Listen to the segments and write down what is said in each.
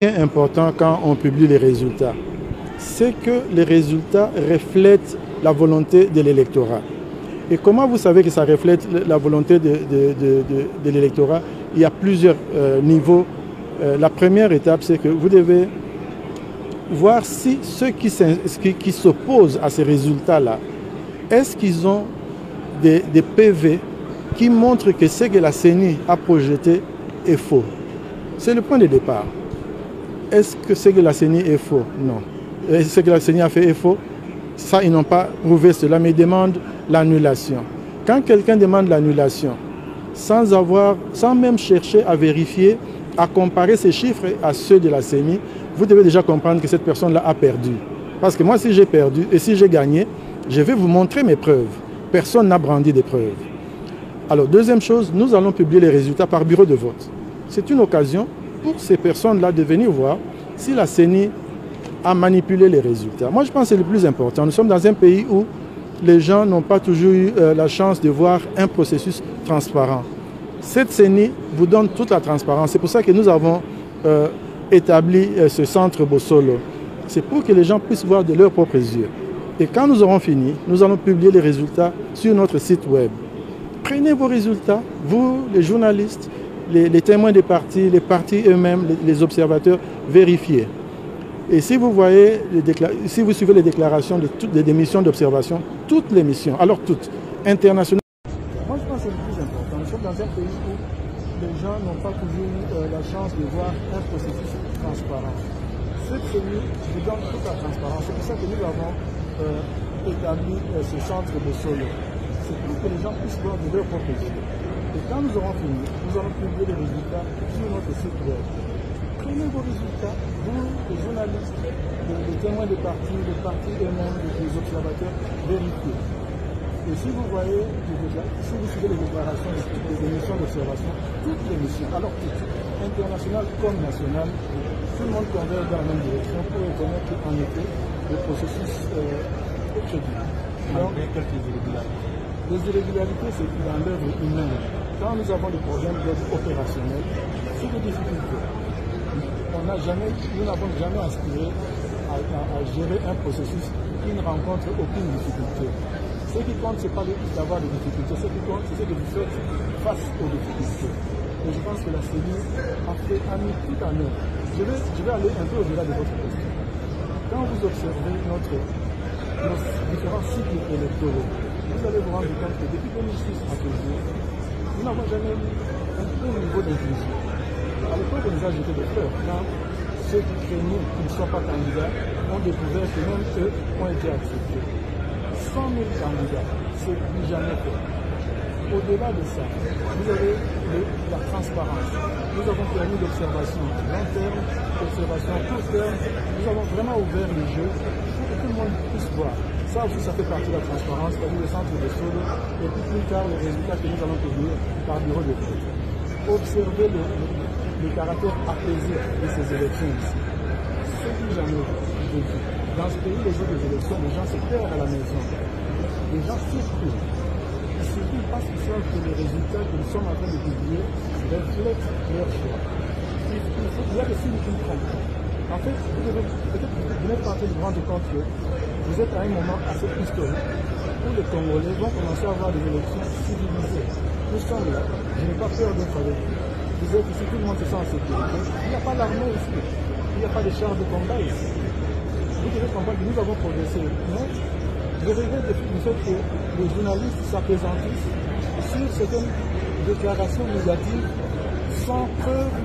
Important quand on publie les résultats, c'est que les résultats reflètent la volonté de l'électorat. Et comment vous savez que ça reflète la volonté de l'électorat? Il y a plusieurs niveaux. La première étape, c'est que vous devez voir si ceux qui s'opposent à ces résultats-là, est-ce qu'ils ont des PV qui montrent que ce que la CENI a projeté est faux? C'est le point de départ. Est-ce que ce que la CENI est faux? Non. Ce que la CENI a fait est faux? Ça, ils n'ont pas prouvé cela, mais ils demandent l'annulation. Quand quelqu'un demande l'annulation, sans même chercher à vérifier, à comparer ces chiffres à ceux de la CENI, vous devez déjà comprendre que cette personne-là a perdu. Parce que moi, si j'ai perdu et si j'ai gagné, je vais vous montrer mes preuves. Personne n'a brandi des preuves. Alors, deuxième chose, nous allons publier les résultats par bureau de vote. C'est une occasion pour ces personnes-là de venir voir si la CENI a manipulé les résultats. Moi, je pense que c'est le plus important. Nous sommes dans un pays où les gens n'ont pas toujours eu la chance de voir un processus transparent. Cette CENI vous donne toute la transparence. C'est pour ça que nous avons établi ce centre Bossolo. C'est pour que les gens puissent voir de leurs propres yeux. Et quand nous aurons fini, nous allons publier les résultats sur notre site web. Prenez vos résultats, vous, les journalistes, les témoins des partis, les partis eux-mêmes, les observateurs, vérifiez. Et si vous voyez, si vous suivez les déclarations des missions d'observation, toutes les missions, alors toutes, internationales. Moi je pense que c'est le plus important. Nous sommes dans un pays où les gens n'ont pas toujours eu la chance de voir un processus transparent. Cette CENI vous donne toute la transparence. C'est pour ça que nous avons établi ce centre de solo. C'est pour que les gens puissent voir de leur propre yeux. Et quand nous aurons fini, nous allons publier les résultats sur notre site web. Prenez vos résultats, vous, les journalistes, les témoins des partis eux-mêmes, les observateurs, vérifiez. Et si vous voyez, si vous suivez les déclarations des missions d'observation, toutes les missions, alors toutes, internationales comme nationales, tout le monde converge dans la même direction pour reconnaître en effet le processus est crédible. Alors, les irrégularités, c'est dans l'œuvre humaine. Quand nous avons des problèmes d'ordre opérationnel, c'est des difficultés. Nous n'avons jamais aspiré à gérer un processus qui ne rencontre aucune difficulté. Ce qui compte, ce n'est pas d'avoir des difficultés. Ce qui compte, c'est ce que vous faites face aux difficultés. Et je pense que la CENI a mis tout en œuvre. Je vais aller un peu au-delà de votre question. Quand vous observez nos différents cycles électoraux, vous allez vous rendre compte que depuis 2006 à ce jour, nous n'avons jamais eu un haut niveau d'inclusion. À l'époque, on nous a jeté des fleurs. Quand ceux qui craignaient qu'ils ne soient pas candidats ont découvert que même eux ont été acceptés. 100 000 candidats, c'est plus jamais fait. Au-delà de ça, vous avez la transparence. Nous avons permis l'observation long terme, l'observation court terme. Nous avons vraiment ouvert le jeu pour que tout le monde puisse voir. Ça aussi, ça fait partie de la transparence, c'est-à-dire le centre de solo, et puis plus tard, les résultats que nous allons publier par bureau de vote. Observez le caractère apaisé de ces élections ici. Ce qui jamais vu. Dans ce pays, les jours des élections, les gens se perdent à la maison. Les gens circulent. Ils circulent parce qu'ils savent que les résultats que nous sommes en train de publier reflètent leur choix. Il y a des signes qui comptent. En fait, peut-être vous n'êtes pas en train de vous rendre compte que vous êtes à un moment assez historique où les Congolais vont commencer à avoir des élections civilisées. Nous sommes là. Je n'ai pas peur d'être avec vous. Vous êtes ici, tout le monde se sent en sécurité. Il n'y a pas l'armée ici. Il n'y a pas de chars de combat ici. Vous devez comprendre que nous avons progressé. Mais je regrette le fait que les journalistes s'appesantissent sur certaines déclarations négatives sans preuve.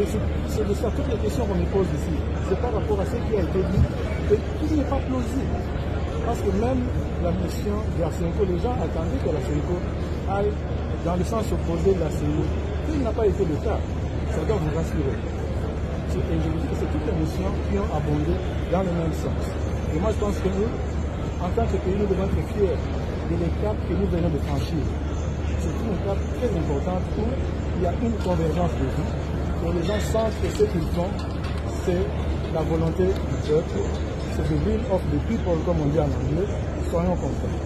Et c'est de ça toutes les questions qu'on me pose ici. C'est par rapport à ce qui a été dit et qui n'est pas plausible. Parce que même la mission de la CENCO, les gens attendaient que la CENCO aille dans le sens opposé de la CENI. Il n'a pas été le cas. Ça doit vous rassurer. Et je vous dis que c'est toutes les missions qui ont abondé dans le même sens. Et moi, je pense que nous, en tant que pays, nous devons être fiers de l'étape que nous venons de franchir. C'est une étape très importante où il y a une convergence de vie. Et les gens sentent que ce qu'ils font, c'est la volonté du peuple. C'est the will of the people, comme on dit en anglais. Soyons contents.